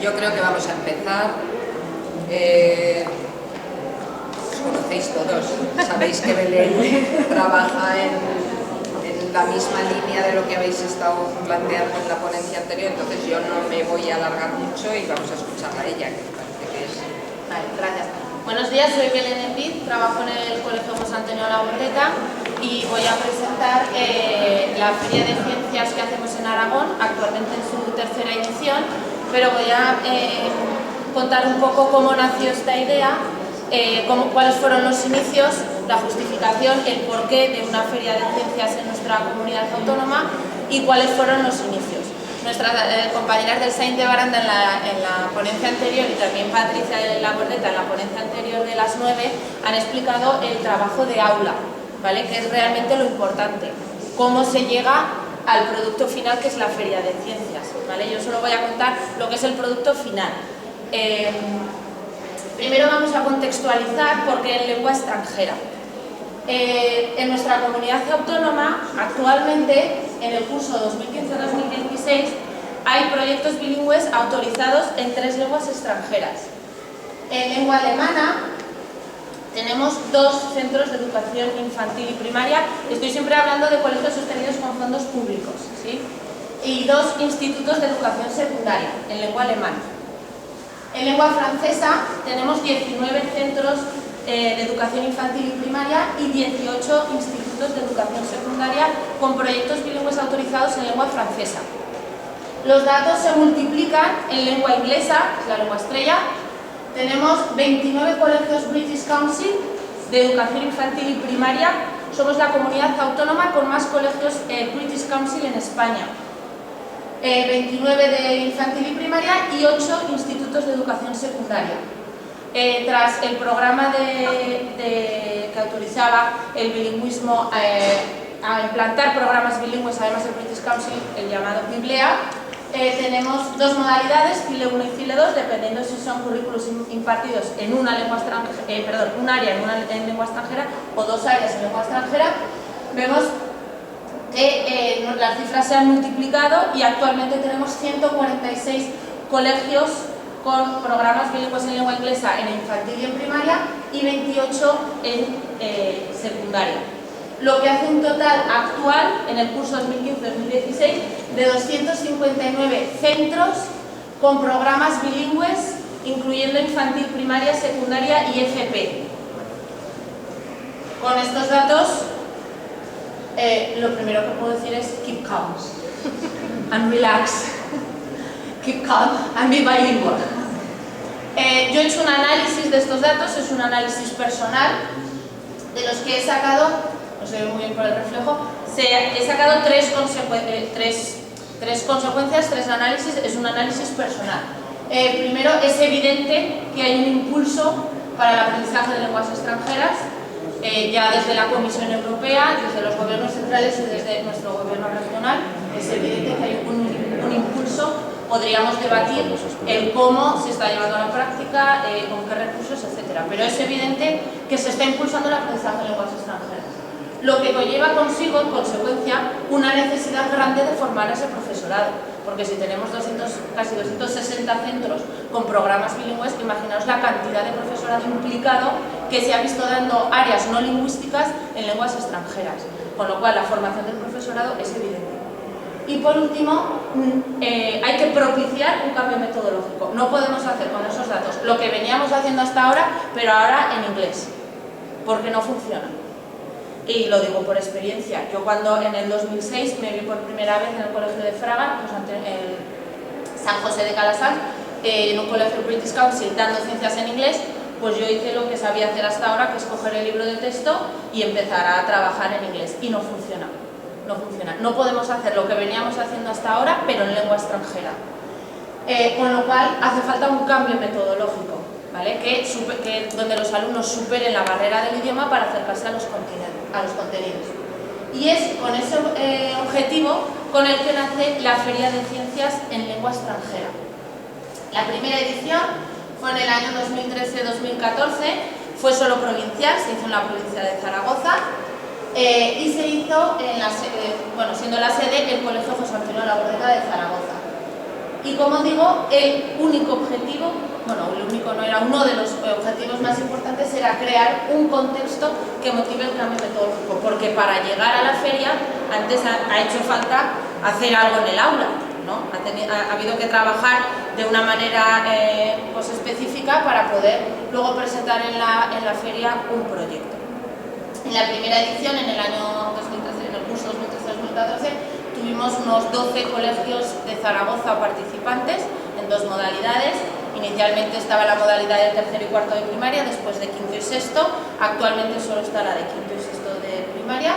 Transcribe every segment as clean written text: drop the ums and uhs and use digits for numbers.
Yo creo que vamos a empezar. Os conocéis todos, sabéis que Belén trabaja en la misma línea de lo que habéis estado planteando en la ponencia anterior, entonces yo no me voy a alargar mucho y vamos a escucharla a ella, que me parece que es... Vale, gracias. Buenos días, soy Belén Envid, trabajo en el Colegio José Antonio Labordeta y voy a presentar la Feria de Ciencias que hacemos en Aragón, actualmente en su tercera edición, pero voy a contar un poco cómo nació esta idea, cuáles fueron los inicios, la justificación, el porqué de una feria de ciencias en nuestra comunidad autónoma y cuáles fueron los inicios. Nuestras compañeras del SAIN de Baranda en la ponencia anterior y también Patricia de Labordeta en la ponencia anterior de las 9 han explicado el trabajo de aula, ¿vale? Que es realmente lo importante, cómo se llega al producto final, que es la feria de ciencias, ¿vale? Yo solo voy a contar lo que es el producto final. Primero vamos a contextualizar por qué en lengua extranjera. En nuestra comunidad autónoma, actualmente, en el curso 2015-2016, hay proyectos bilingües autorizados en 3 lenguas extranjeras. En lengua alemana tenemos 2 centros de educación infantil y primaria, estoy siempre hablando de colegios sostenidos con fondos públicos, ¿sí? Y 2 institutos de educación secundaria, en lengua alemana. En lengua francesa tenemos 19 centros de educación infantil y primaria y 18 institutos de educación secundaria con proyectos bilingües autorizados en lengua francesa. Los datos se multiplican en lengua inglesa, que es la lengua estrella. Tenemos 29 colegios British Council de educación infantil y primaria. Somos la comunidad autónoma con más colegios British Council en España. 29 de infantil y primaria y 8 institutos de educación secundaria. Tras el programa que autorizaba el bilingüismo a implantar programas bilingües, además del British Council, el llamado PIBLEA, tenemos 2 modalidades, FILE 1 y FILE 2, dependiendo si son currículos impartidos en una lengua extranjera, un área en lengua extranjera o 2 áreas en lengua extranjera. Vemos que las cifras se han multiplicado y actualmente tenemos 146 colegios con programas bilingües en lengua inglesa en infantil y en primaria y 28 en secundaria. Lo que hace un total actual, en el curso 2015-2016, de 259 centros con programas bilingües, incluyendo infantil, primaria, secundaria y FP. Con estos datos, lo primero que puedo decir es keep calm and relax. Keep calm and be bilingual. Yo he hecho un análisis de estos datos, es un análisis personal, de los que he sacado, no se ve muy bien por el reflejo, he sacado 3 consecuencias, 3 análisis, es un análisis personal. Primero, es evidente que hay un impulso para el aprendizaje de lenguas extranjeras, ya desde la Comisión Europea, desde los gobiernos centrales y desde nuestro gobierno regional, es evidente que hay un impulso. Podríamos debatir el cómo se está llevando a la práctica, con qué recursos, etc. Pero es evidente que se está impulsando el aprendizaje de lenguas extranjeras, lo que conlleva consigo, en consecuencia, una necesidad grande de formar a ese profesorado, porque si tenemos casi 260 centros con programas bilingües, imaginaos la cantidad de profesorado implicado que se ha visto dando áreas no lingüísticas en lenguas extranjeras, con lo cual la formación del profesorado es evidente. Y por último, hay que propiciar un cambio metodológico. No podemos hacer con esos datos lo que veníamos haciendo hasta ahora, pero ahora en inglés, porque no funciona. Y lo digo por experiencia. Yo cuando en el 2006 me vi por primera vez en el colegio de Fraga, pues en San José de Calassanç, en un colegio British Council dando ciencias en inglés, pues yo hice lo que sabía hacer hasta ahora, que es coger el libro de texto y empezar a trabajar en inglés. Y no funciona. No funciona. No podemos hacer lo que veníamos haciendo hasta ahora, pero en lengua extranjera. Con lo cual hace falta un cambio metodológico, ¿vale? Donde los alumnos superen la barrera del idioma para acercarse a los contenidos. Y es con ese objetivo con el que nace la Feria de Ciencias en Lengua Extranjera. La primera edición fue en el año 2013-2014, fue solo provincial, se hizo en la provincia de Zaragoza. Y se hizo, siendo la sede, el Colegio José Antonio Labordeta de Zaragoza. Y como digo, el único objetivo, bueno, el único no era, uno de los objetivos más importantes era crear un contexto que motive el cambio metodológico, porque para llegar a la feria antes ha hecho falta hacer algo en el aula, ¿no? Ha habido que trabajar de una manera pues específica para poder luego presentar en la feria un proyecto. En la primera edición, en el año 2013, en el curso 2013-2014, tuvimos unos 12 colegios de Zaragoza participantes en dos modalidades. Inicialmente estaba la modalidad de tercero y cuarto de primaria, después de quinto y sexto. Actualmente solo está la de quinto y sexto de primaria.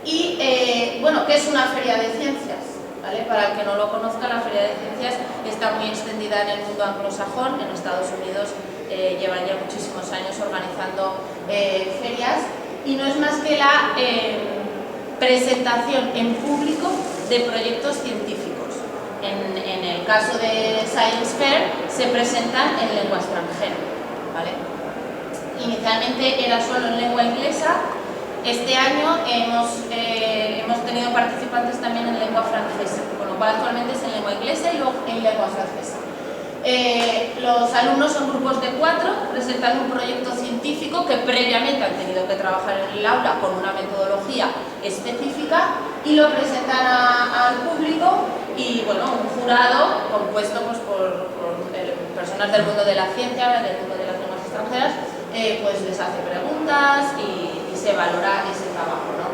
Y bueno, ¿qué es una feria de ciencias? ¿Vale? Para el que no lo conozca, la feria de ciencias está muy extendida en el mundo anglosajón. En Estados Unidos llevan ya muchísimos años organizando ferias, y no es más que la presentación en público de proyectos científicos. En el caso de Science Fair se presentan en lengua extranjera, ¿vale? Inicialmente era solo en lengua inglesa. Este año hemos tenido participantes también en lengua francesa, con lo cual actualmente es en lengua inglesa y luego en lengua francesa. Los alumnos son grupos de 4, presentan un proyecto científico que previamente han tenido que trabajar en el aula con una metodología específica, y lo presentan al público, y bueno, un jurado compuesto pues, por personas del mundo de la ciencia, del mundo de las lenguas extranjeras, pues les hace preguntas y se valora ese trabajo, ¿no?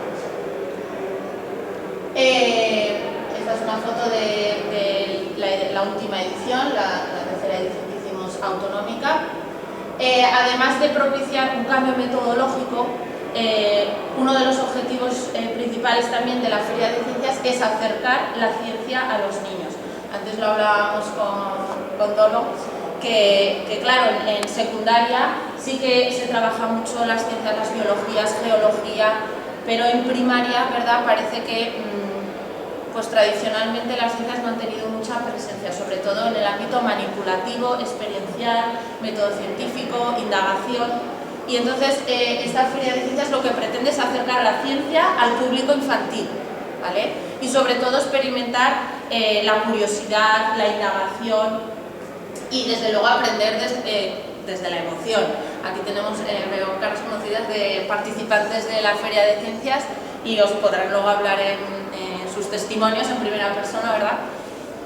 Esta es una foto de la última edición, la tercera edición que hicimos autonómica. Además de propiciar un cambio metodológico, uno de los objetivos principales también de la Feria de Ciencias es acercar la ciencia a los niños. Antes lo hablábamos con Dolo, que claro, en secundaria sí que se trabaja mucho las ciencias, las biologías, geología, pero en primaria, ¿verdad?, parece que pues tradicionalmente las ciencias no han tenido mucha presencia, sobre todo en el ámbito manipulativo, experiencial, método científico, indagación. Y entonces esta Feria de Ciencias lo que pretende es acercar la ciencia al público infantil, ¿vale? Y sobre todo experimentar la curiosidad, la indagación y desde luego aprender desde la emoción. Aquí tenemos veo caras conocidas de participantes de la Feria de Ciencias y os podrán luego hablar en sus testimonios en primera persona, ¿verdad?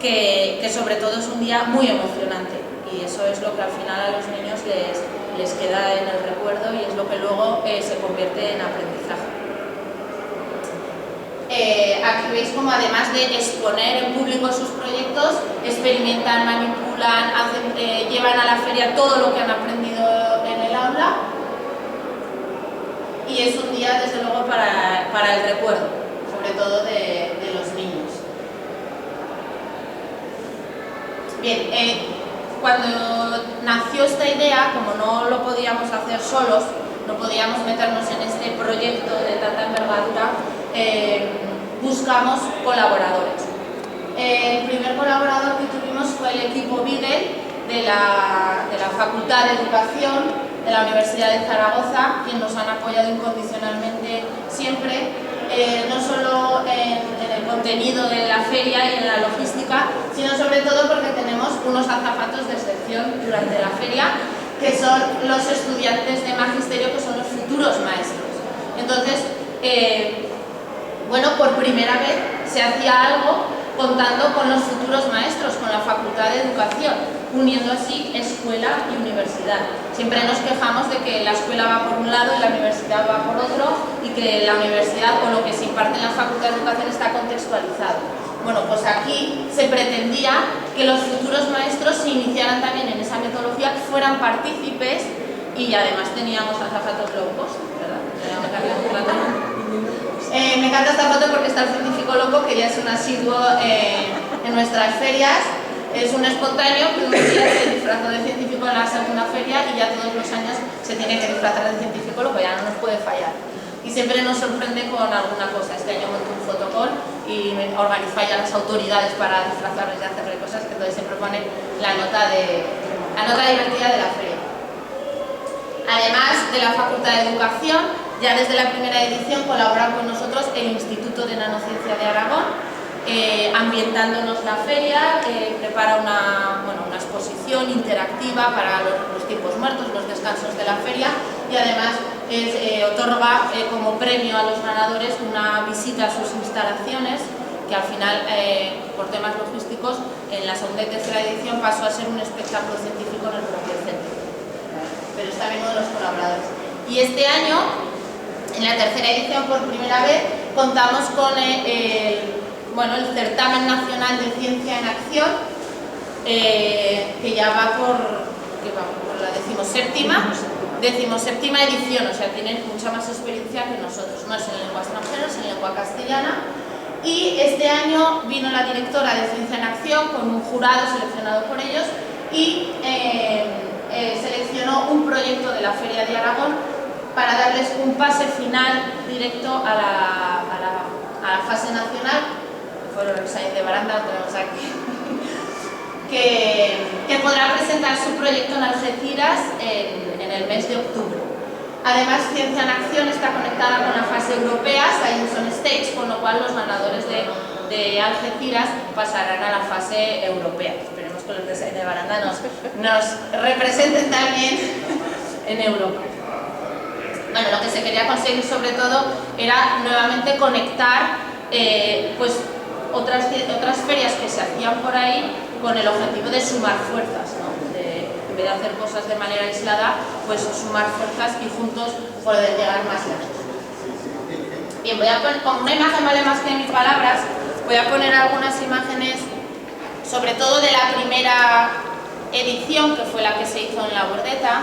Que sobre todo es un día muy emocionante, y eso es lo que al final a los niños les queda en el recuerdo y es lo que luego se convierte en aprendizaje. Aquí veis como además de exponer en público sus proyectos, experimentan, manipulan, llevan a la feria todo lo que han aprendido en el aula, y es un día desde luego para el recuerdo, sobre todo de los niños. Bien, cuando nació esta idea, como no lo podíamos hacer solos, no podíamos meternos en este proyecto de tanta envergadura, buscamos colaboradores. El primer colaborador que tuvimos fue el equipo Beagle de la Facultad de Educación de la Universidad de Zaragoza, quienes nos han apoyado incondicionalmente siempre, no solo en el contenido de la feria y en la logística, sino sobre todo porque tenemos unos azafatos de excepción durante la feria, que son los estudiantes de magisterio, que son los futuros maestros. Entonces, bueno, por primera vez se hacía algo contando con los futuros maestros, con la Facultad de Educación, uniendo así escuela y universidad. Siempre nos quejamos de que la escuela va por un lado y la universidad va por otro, y que la universidad o lo que se imparte en la Facultad de Educación está contextualizado. Bueno, pues aquí se pretendía que los futuros maestros se iniciaran también en esa metodología, que fueran partícipes, y además teníamos azafatos low cost, ¿verdad? Me encanta esta foto porque está el científico loco, que ya es un asiduo en nuestras ferias. Es un espontáneo que un día se disfrazó de científico en la segunda feria, y ya todos los años se tiene que disfrazar de científico loco, ya no nos puede fallar. Y siempre nos sorprende con alguna cosa. Este año monté un fotocall y organizó ya las autoridades para disfrazarles y hacerle cosas, que entonces siempre pone la nota divertida de la feria. Además de la Facultad de Educación, ya desde la primera edición colabora con nosotros el Instituto de Nanociencia de Aragón, ambientándonos la feria, prepara una exposición interactiva para los tiempos muertos, los descansos de la feria, y además otorga como premio a los ganadores una visita a sus instalaciones, que al final, por temas logísticos, en la segunda y tercera edición pasó a ser un espectáculo científico en el propio centro. Pero es también uno de los colaboradores. Y este año, en la tercera edición, por primera vez, contamos con el Certamen Nacional de Ciencia en Acción, que ya va por la 17ª edición, o sea, tienen mucha más experiencia que nosotros. No es en lengua extranjera, es en lengua castellana. Y este año vino la directora de Ciencia en Acción con un jurado seleccionado por ellos y seleccionó un proyecto de la Feria de Aragón para darles un pase final directo a la fase nacional, que fue el Examen de Baranda, lo tenemos aquí, que podrá presentar su proyecto en Algeciras en el mes de octubre. Además, Ciencia en Acción está conectada con la fase europea, Science on Stage, con lo cual los ganadores de Algeciras pasarán a la fase europea. Esperemos que los de Baranda nos representen también en Europa. Bueno, lo que se quería conseguir sobre todo era nuevamente conectar otras ferias que se hacían por ahí con el objetivo de sumar fuerzas, ¿no? En vez de hacer cosas de manera aislada, pues sumar fuerzas y juntos poder llegar más lejos. Bien, voy a poner, como una imagen vale más que 1000 palabras, voy a poner algunas imágenes, sobre todo de la primera edición, que fue la que se hizo en la Bordeta.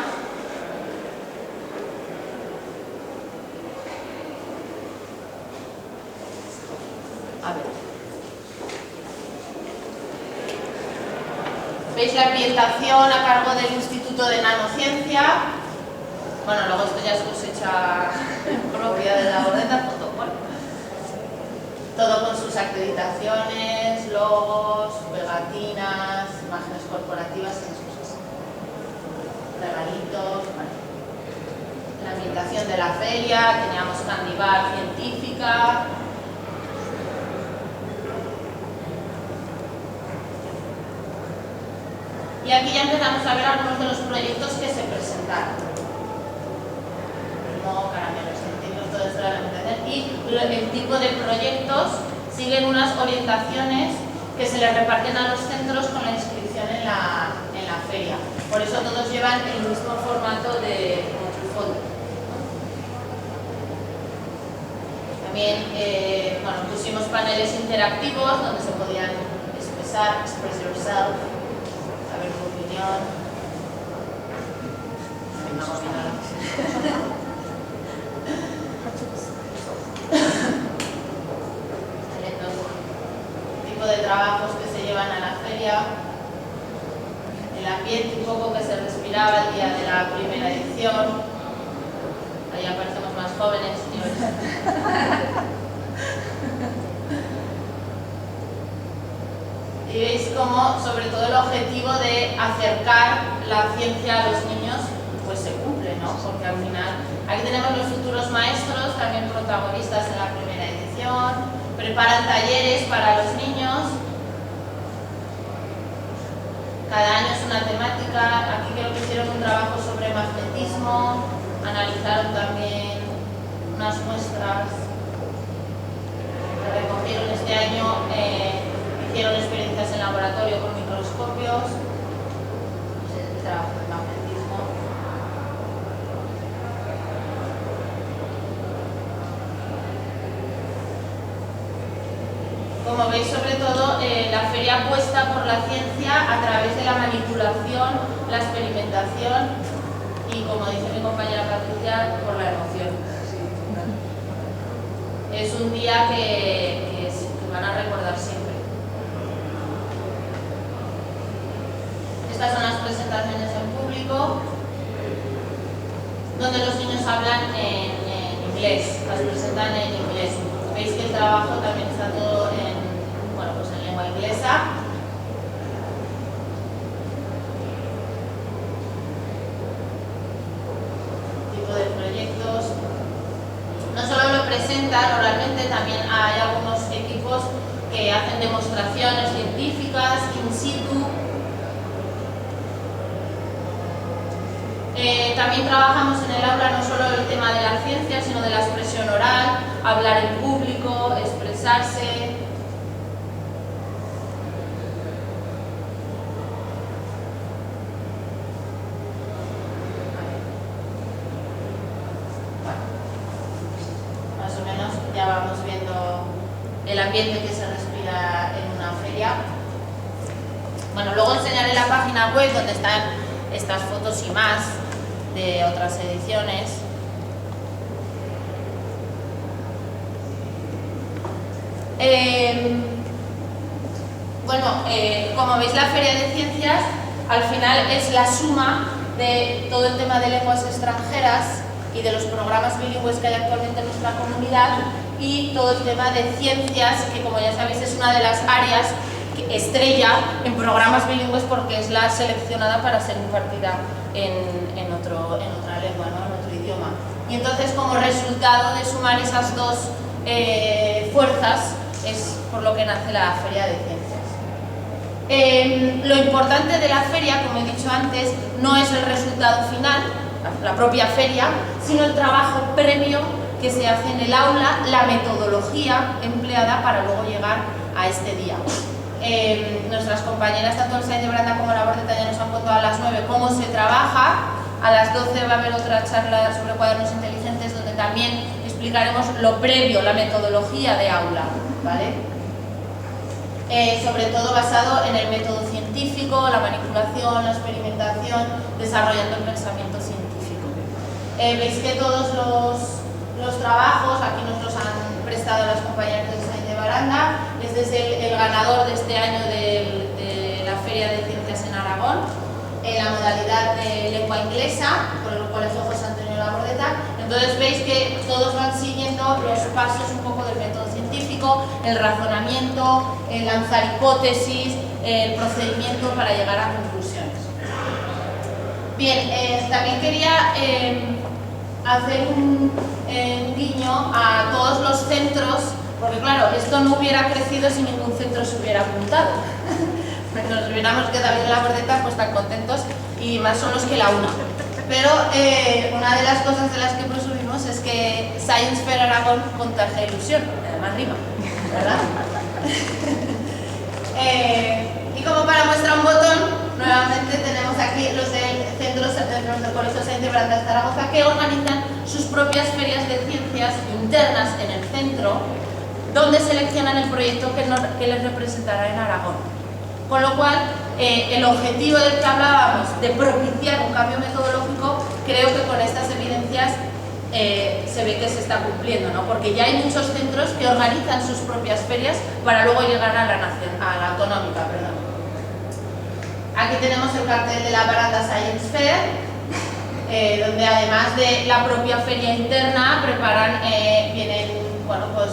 A ver. ¿Veis la ambientación a cargo del Instituto de Nanociencia? Bueno, luego esto ya es cosecha propia de la Bordeta, todo con sus acreditaciones, logos, pegatinas, imágenes corporativas, regalitos. Bueno. La ambientación de la feria, teníamos candy bar científica. Y aquí ya empezamos a ver algunos de los proyectos que se presentaron. Como caramelos científicos, todo esto de la alimentación. Y el tipo de proyectos siguen unas orientaciones que se les reparten a los centros con la inscripción en la feria. Por eso todos llevan el mismo formato de multifold. También pusimos paneles interactivos donde se podían expresar, express yourself, saber tu opinión. Tipo de trabajos que se llevan a la feria, el ambiente un poco que se respiraba el día de la primera edición. Ahí aparecemos más jóvenes. Y veis cómo, sobre todo, el objetivo de acercar la ciencia a los niños pues se cumple, ¿no? Porque al final aquí tenemos los futuros maestros, también protagonistas en la primera edición, preparan talleres para los niños. Cada año es una temática. Aquí creo que hicieron un trabajo sobre magnetismo, analizaron también unas muestras, recogieron este año, hicieron experiencias en laboratorio con microscopios, el trabajo de magnetismo. Como veis, sobre todo, la feria apuesta por la ciencia a través de la manipulación, la experimentación y, como dice mi compañera Patricia, por la emoción. Es un día que van a recordar siempre. Estas son las presentaciones en público, donde los niños hablan en inglés, las presentan en inglés. Veis que el trabajo también está todo en lengua inglesa. Tipo de proyectos. No solo lo presentan oralmente, también hay algunos equipos que hacen demostraciones científicas in situ. También trabajamos en el aula no solo el tema de la ciencia, sino de la expresión oral, hablar en público, expresarse. Más o menos ya vamos viendo el ambiente que se respira en una feria. Bueno, luego enseñaré la página web donde están estas fotos y más de otras ediciones. Como veis, la Feria de Ciencias al final es la suma de todo el tema de lenguas extranjeras y de los programas bilingües que hay actualmente en nuestra comunidad, y todo el tema de ciencias, que como ya sabéis es una de las áreas estrella en programas bilingües porque es la seleccionada para ser impartida en otra lengua, ¿no? En otro idioma. Y entonces, como resultado de sumar esas dos fuerzas, es por lo que nace la Feria de Ciencias. Lo importante de la feria, como he dicho antes, no es el resultado final, la propia feria, sino el trabajo previo que se hace en el aula, la metodología empleada para luego llegar a este día. Nuestras compañeras, tanto el SAIN de Baranda como la Bordeta, ya nos han contado a las 9 cómo se trabaja. A las 12 va a haber otra charla sobre cuadernos inteligentes donde también explicaremos lo previo, la metodología de aula, ¿vale? Sobre todo basado en el método científico, la manipulación, la experimentación, desarrollando el pensamiento científico. Veis que todos los trabajos aquí nos los han prestado las compañeras del SAIN de Baranda. Este es el ganador de este año de la Feria de Ciencias en Aragón, en la modalidad de lengua inglesa, por el Colegio José Antonio Labordeta. Entonces veis que todos van siguiendo los pasos un poco del método científico, el razonamiento, el lanzar hipótesis, el procedimiento para llegar a conclusiones. Bien, también quería hacer un guiño a todos los centros, porque claro, esto no hubiera crecido si ningún centro se hubiera apuntado. Nos hubiéramos quedado en la Bordeta pues tan contentos y más solos que la una. Pero una de las cosas de las que presumimos es que Science Fair Aragón contagia ilusión, además rima, ¿verdad? Y como para muestra un botón, nuevamente tenemos aquí los del Colegio SAIN de Baranda de Zaragoza, que organizan sus propias ferias de ciencias internas en el centro, donde seleccionan el proyecto que les representará en Aragón. Con lo cual, el objetivo del que hablábamos, de propiciar un cambio metodológico, creo que con estas evidencias se ve que se está cumpliendo, ¿no? Porque ya hay muchos centros que organizan sus propias ferias para luego llegar a la autonómica, perdón. Aquí tenemos el cartel de la Baranda Science Fair, donde además de la propia feria interna preparan, vienen, bueno, pues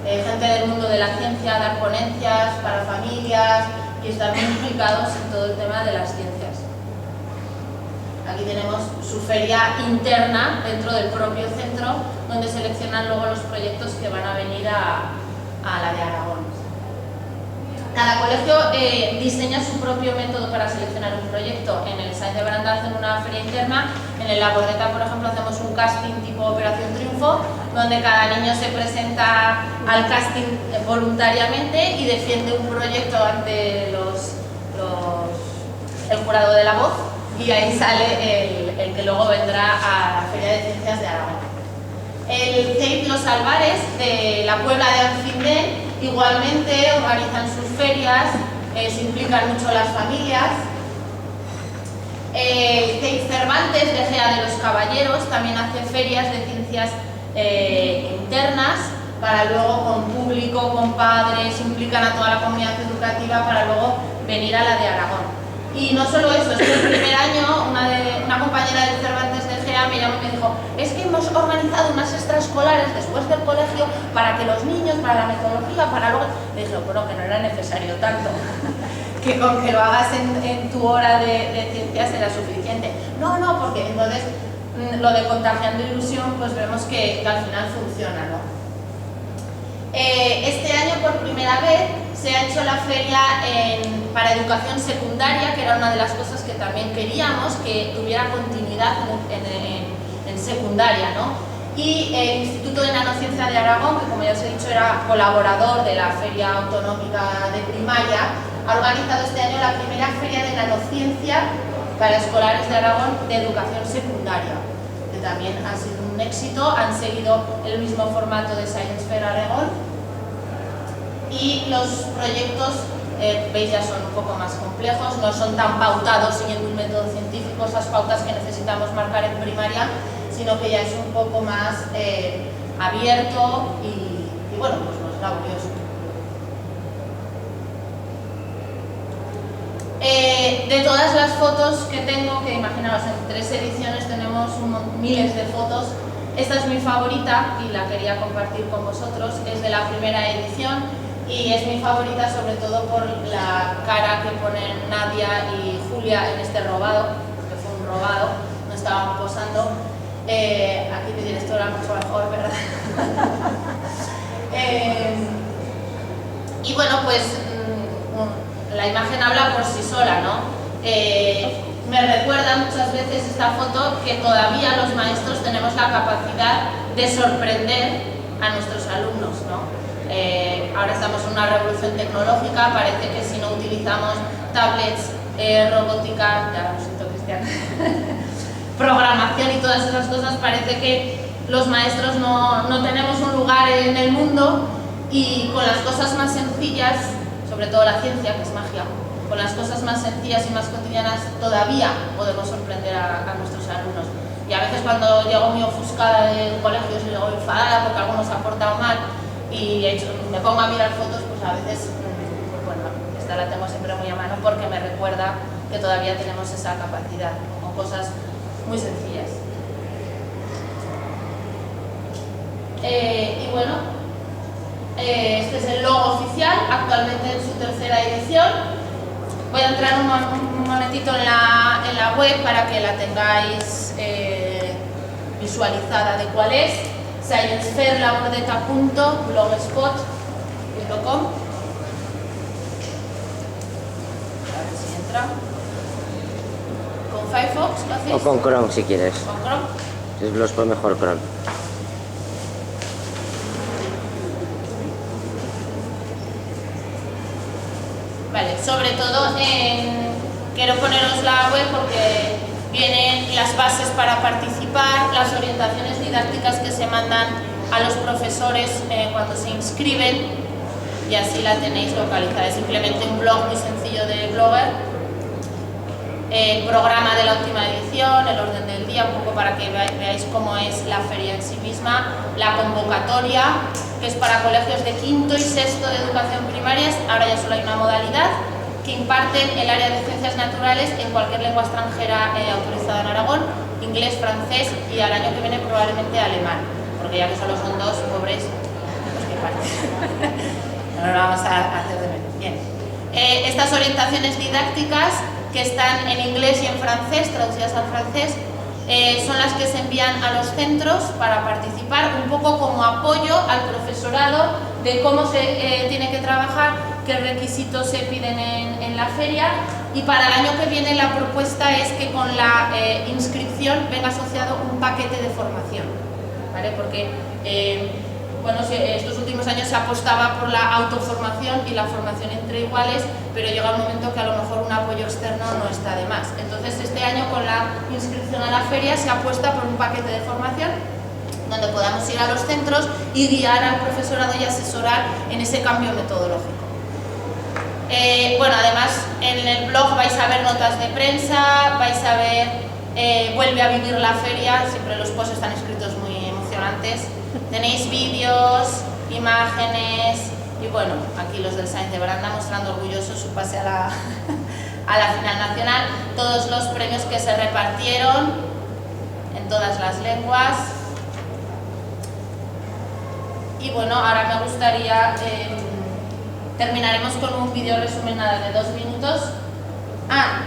gente del mundo de la ciencia a dar ponencias para familias y están muy implicados en todo el tema de las ciencias. Aquí tenemos su feria interna dentro del propio centro, donde seleccionan luego los proyectos que van a venir a la de Aragón. Cada colegio diseña su propio método para seleccionar un proyecto. En el SAIN de Baranda hacen una feria interna, en el La Bordeta, por ejemplo, hacemos un casting tipo Operación Triunfo, donde cada niño se presenta al casting voluntariamente y defiende un proyecto ante el jurado de la voz, y ahí sale el que luego vendrá a la Feria de Ciencias de Aragón. El CEIP Los Albares de la Puebla de Anfindén igualmente organizan sus ferias, se implican mucho las familias. El CEIP Cervantes de Gea de los Caballeros también hace ferias de ciencias internas para luego con público, con padres, implican a toda la comunidad educativa para luego venir a la de Aragón. Y no solo eso, es que el primer año una compañera del Cervantes de Gea me llamó y me dijo: es que hemos organizado unas extraescolares después del colegio para que los niños, para la metodología, para luego... Le dije, bueno, que no era necesario tanto, que con que lo hagas en tu hora de ciencias era suficiente. No, porque entonces lo de contagiando ilusión, pues vemos que al final funciona, ¿no? Este año por primera vez se ha hecho la feria para educación secundaria, que era una de las cosas que también queríamos, que tuviera continuidad en secundaria, ¿no? Y el Instituto de Nanociencia de Aragón, que como ya os he dicho era colaborador de la Feria Autonómica de Primaria, ha organizado este año la primera feria de nanociencia para escolares de Aragón de educación secundaria, que también ha sido un éxito. Han seguido el mismo formato de Science Fair Aragón y los proyectos, veis, ya son un poco más complejos, no son tan pautados siguiendo un método científico, esas pautas que necesitamos marcar en primaria, sino que ya es un poco más abierto y bueno, pues más laborioso. De todas las fotos que tengo, que imaginaos, en 3 ediciones tenemos miles de fotos, esta es mi favorita y la quería compartir con vosotros, es de la primera edición y es mi favorita sobre todo por la cara que ponen Nadia y Julia en este robado, que fue un robado, no estaban posando. Aquí mi directora mucho mejor, ¿verdad? Y bueno, pues la imagen habla por sí sola, ¿no? Me recuerda muchas veces esta foto que todavía los maestros tenemos la capacidad de sorprender a nuestros alumnos, ¿no? Ahora estamos en una revolución tecnológica, parece que si no utilizamos tablets, robótica, ya lo siento, Cristian, programación y todas esas cosas, parece que los maestros no tenemos un lugar en el mundo, y con las cosas más sencillas, sobre todo la ciencia, que es magia, con las cosas más sencillas y más cotidianas todavía podemos sorprender a nuestros alumnos. Y a veces cuando llego muy ofuscada del colegio y llego enfadada porque algunos se ha portado mal y me pongo a mirar fotos, pues a veces, pues bueno, esta la tengo siempre muy a mano porque me recuerda que todavía tenemos esa capacidad con cosas muy sencillas. Y bueno, este es el logo oficial, actualmente en su 3ª edición. Voy a entrar un momentito en la web para que la tengáis visualizada de cuál es. sciencefairlabordeta.blogspot.com. A ver si entra. ¿Con Firefox lo hacéis? O con Chrome si quieres. ¿Con Chrome? Es Blogspot mejor Chrome. Vale, sobre todo quiero poneros la web porque vienen las bases para participar, las orientaciones didácticas que se mandan a los profesores cuando se inscriben, y así la tenéis localizada. Es simplemente un blog muy sencillo de Blogger. El programa de la última edición, el orden del día, un poco para que veáis cómo es la feria en sí misma, la convocatoria, que es para colegios de 5º y 6º de educación primaria. Ahora ya solo hay una modalidad, que imparten el área de ciencias naturales en cualquier lengua extranjera autorizada en Aragón, inglés, francés y al año que viene probablemente alemán, porque ya que solo son 2 pobres, pues que parten. No lo vamos a hacer de menos. Bien. Estas orientaciones didácticas, que están en inglés y en francés, traducidas al francés, son las que se envían a los centros para participar, un poco como apoyo al profesorado de cómo se tiene que trabajar, qué requisitos se piden en la feria, y para el año que viene la propuesta es que con la inscripción venga asociado un paquete de formación, ¿vale? Porque bueno, estos últimos años se apostaba por la autoformación y la formación entre iguales, pero llega un momento que a lo mejor un apoyo externo no está de más. Entonces este año con la inscripción a la feria se apuesta por un paquete de formación donde podamos ir a los centros y guiar al profesorado y asesorar en ese cambio metodológico. Bueno, además en el blog vais a ver notas de prensa, vais a ver vuelve a vivir la feria, siempre los posts están escritos muy emocionantes. Tenéis vídeos, imágenes y bueno, aquí los del Science de Baranda mostrando orgullosos su pase a la final nacional, todos los premios que se repartieron en todas las lenguas. Y bueno, ahora me gustaría, terminaremos con un vídeo resumen de 2 minutos.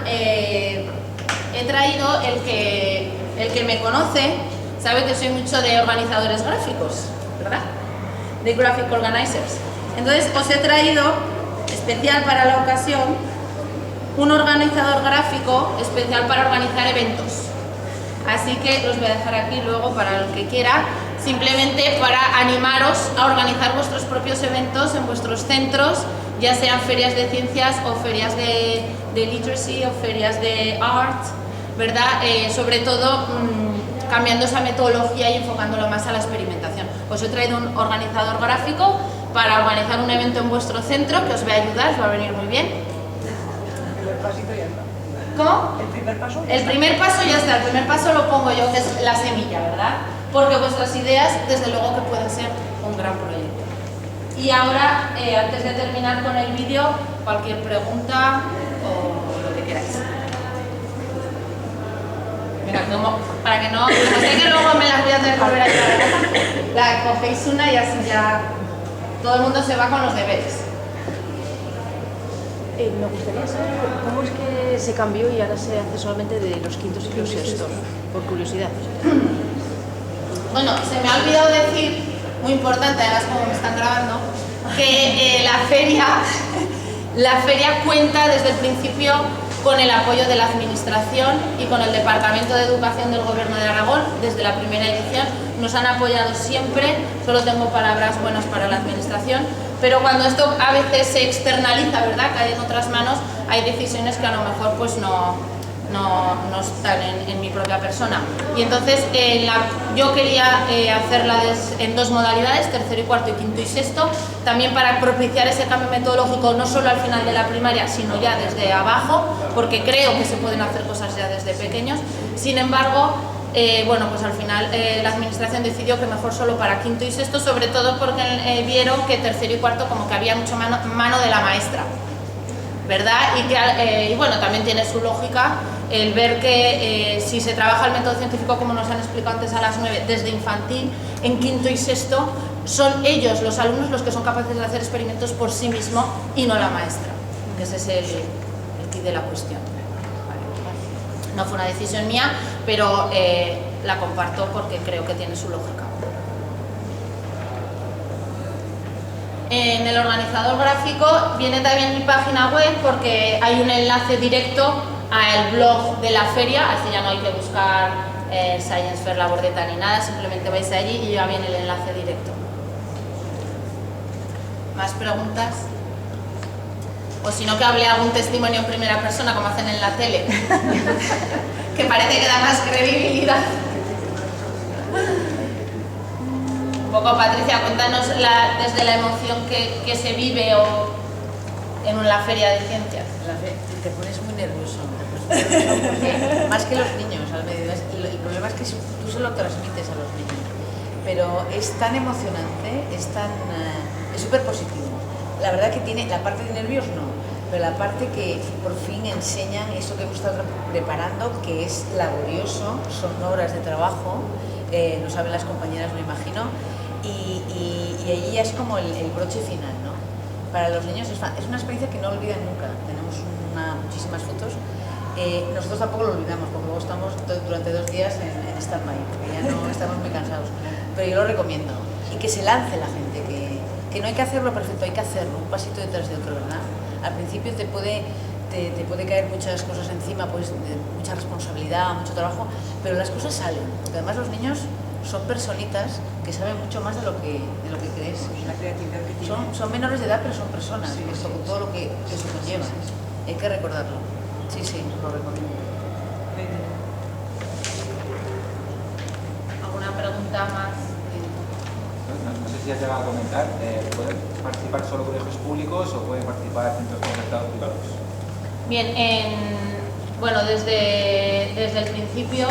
He traído el que me conoce, sabe que soy mucho de organizadores gráficos, ¿verdad? de Graphic Organizers. Entonces os he traído, especial para la ocasión, un organizador gráfico especial para organizar eventos. Así que los voy a dejar aquí luego para el que quiera, simplemente para animaros a organizar vuestros propios eventos en vuestros centros, ya sean ferias de ciencias o ferias de literacy o ferias de art, ¿verdad? Sobre todo cambiando esa metodología y enfocándolo más a la experimentación. Os he traído un organizador gráfico para organizar un evento en vuestro centro que os va a ayudar, os va a venir muy bien. El primer pasito ya está. ¿Cómo? El primer paso. El primer paso ya está, el primer paso lo pongo yo, que es la semilla, ¿verdad? Porque vuestras ideas, desde luego que pueden ser un gran proyecto. Y ahora, antes de terminar con el vídeo, cualquier pregunta o lo que queráis. Mira, como, para que no sé que luego me las voy a tener que volver a llevar a casa, la cogéis una y así ya todo el mundo se va con los deberes. Me gustaría saber cómo es que se cambió y ahora se hace solamente de los quintos y los sextos, por curiosidad. Bueno, se me ha olvidado decir, muy importante, además como me están grabando, que la feria cuenta desde el principio con el apoyo de la Administración y con el Departamento de Educación del Gobierno de Aragón. Desde la primera edición nos han apoyado siempre, solo tengo palabras buenas para la Administración, pero cuando esto a veces se externaliza, ¿verdad?, cae en otras manos, hay decisiones que a lo mejor pues no están en mi propia persona. Y entonces yo quería hacerla en dos modalidades, tercero y cuarto y quinto y sexto, también para propiciar ese cambio metodológico no solo al final de la primaria, sino ya desde abajo, porque creo que se pueden hacer cosas ya desde pequeños. Sin embargo, bueno, pues al final la Administración decidió que mejor solo para quinto y sexto, sobre todo porque vieron que tercero y cuarto como que había mucho mano de la maestra, ¿verdad? Y bueno, también tiene su lógica el ver que si se trabaja el método científico, como nos han explicado antes a las 9, desde infantil, en quinto y sexto, son ellos, los alumnos, los que son capaces de hacer experimentos por sí mismos y no la maestra, que ese es el quid de la cuestión. Vale. No fue una decisión mía, pero la comparto porque creo que tiene su lógica. En el organizador gráfico viene también mi página web porque hay un enlace directo al blog de la feria, así ya no hay que buscar Science Fair La Bordeta ni nada, simplemente vais allí y ya viene el enlace directo. ¿Más preguntas? O si no, que hable algún testimonio en primera persona como hacen en la tele, que parece que da más credibilidad. Un poco, Patricia, cuéntanos desde la emoción que se vive en una feria de ciencias. Te pones muy nervioso, porque más que los niños, el problema es que tú se lo transmites a los niños, pero es tan emocionante, es súper positivo. La verdad que tiene la parte de nervios no, pero la parte que por fin enseñan eso que hemos estado preparando, que es laborioso, son horas de trabajo, lo saben las compañeras, me imagino, y ahí ya es como el broche final, ¿no? Para los niños es una experiencia que no olvidan nunca. Tenemos muchísimas fotos. Nosotros tampoco lo olvidamos, porque luego estamos durante 2 días en stand-by, porque ya no estamos muy cansados. Pero yo lo recomiendo. Y que se lance la gente, que no hay que hacerlo perfecto, hay que hacerlo, un pasito detrás de otro, ¿verdad? Al principio te puede caer muchas cosas encima, pues mucha responsabilidad, mucho trabajo, pero las cosas salen, porque además los niños son personitas que saben mucho más de lo que crees. La creatividad que tienen. Son menores de edad, pero son personas, Sí, con sí, todo lo que eso conlleva. Hay que recordarlo. Sí, lo recomiendo. ¿Alguna pregunta más? No sé si ya te va a comentar, ¿pueden participar solo colegios públicos o pueden participar centros concertados privados? Bien, bueno, desde el principio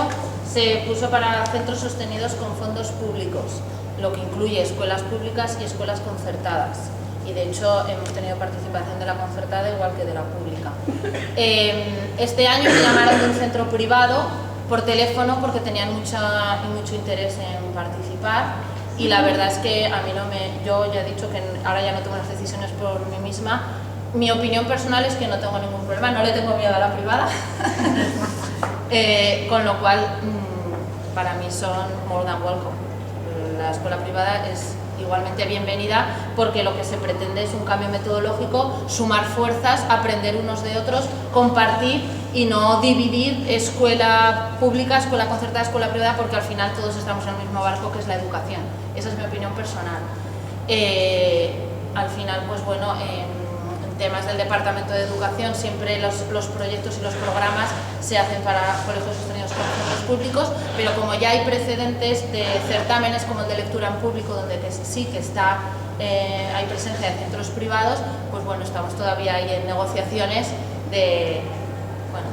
se puso para centros sostenidos con fondos públicos, lo que incluye escuelas públicas y escuelas concertadas. Y de hecho hemos tenido participación de la concertada igual que de la pública. Este año me llamaron de un centro privado por teléfono porque tenían mucho interés en participar, y la verdad es que a mí yo ya he dicho que ahora ya no tomo las decisiones por mí misma. Mi opinión personal es que no tengo ningún problema, no le tengo miedo a la privada, con lo cual para mí son more than welcome. La escuela privada es igualmente bienvenida, porque lo que se pretende es un cambio metodológico, sumar fuerzas, aprender unos de otros, compartir y no dividir escuela pública, escuela concertada, escuela privada, porque al final todos estamos en el mismo barco, que es la educación. Esa es mi opinión personal. Al final, pues bueno, en temas del Departamento de Educación siempre los proyectos y los programas se hacen para colegios sostenidos con fondos públicos, pero como ya hay precedentes de certámenes como el de lectura en público, donde sí que está, hay presencia de centros privados, pues bueno, estamos todavía ahí en negociaciones de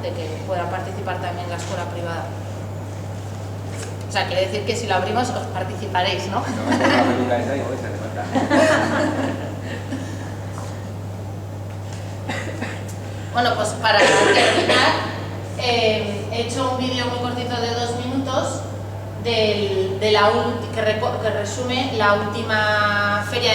que puedan participar también la escuela privada. O sea, quiere decir que si lo abrimos os participaréis, ¿no? Bueno, pues para terminar, he hecho un vídeo muy cortito de 2 minutos que resume la última Feria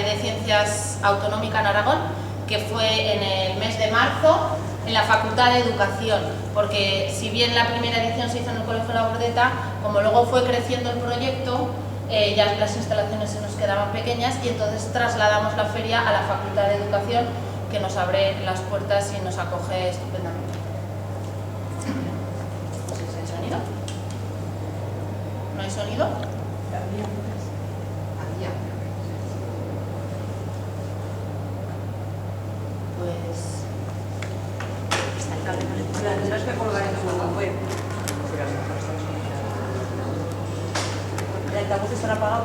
de Ciencias Autonómica en Aragón, que fue en el mes de marzo en la Facultad de Educación, porque si bien la primera edición se hizo en el Colegio La Bordeta, como luego fue creciendo el proyecto, ya las instalaciones se nos quedaban pequeñas y entonces trasladamos la feria a la Facultad de Educación, que nos abre las puertas y nos acoge estupendamente. ¿Hay sonido? ¿No hay sonido? Pues... está el cable conectado. Tendrás que colgar en tu web. ¿El altavoz estará apagado?